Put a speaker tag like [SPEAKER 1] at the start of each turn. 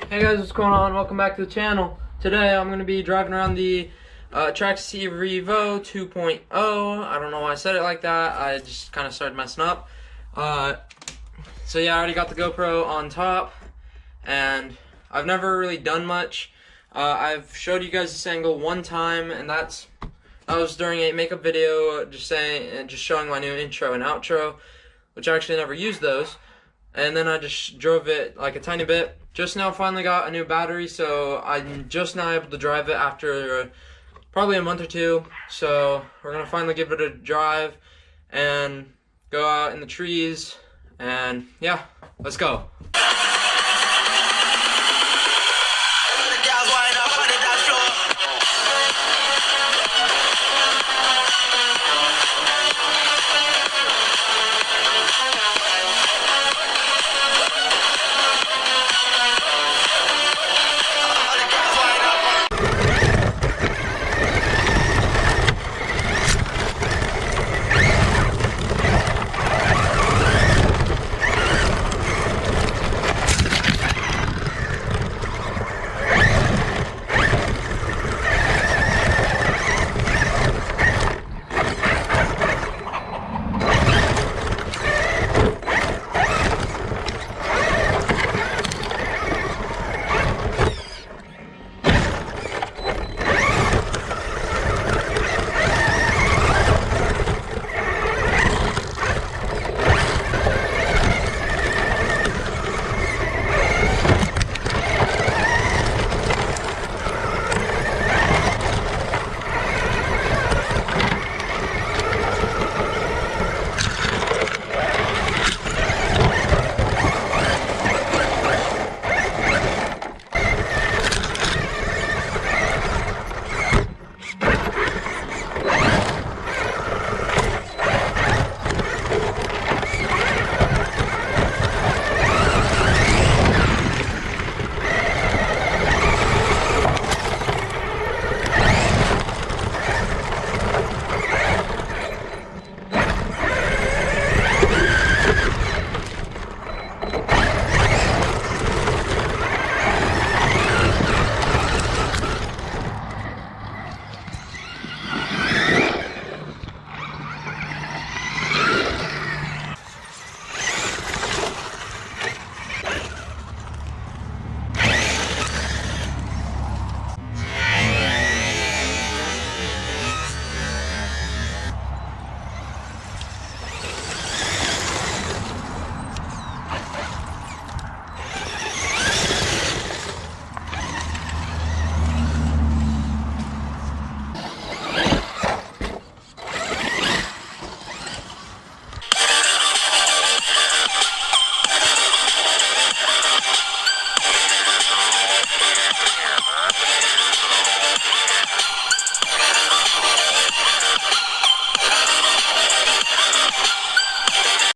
[SPEAKER 1] Hey guys, what's going on? Welcome back to the channel. Today I'm going to be driving around the Trax E Revo 2.0. I don't know why I said it like that. I just kind of started messing up. So yeah, I already got the GoPro on top, and I've never really done much. I've showed you guys this angle one time, and that was during a makeup video, just showing my new intro and outro, which I actually never used those. And then I just drove it like a tiny bit. Just now finally got a new battery, so I'm just now able to drive it after probably a month or two. So we're gonna finally give it a drive and go out in the trees, and yeah, let's go.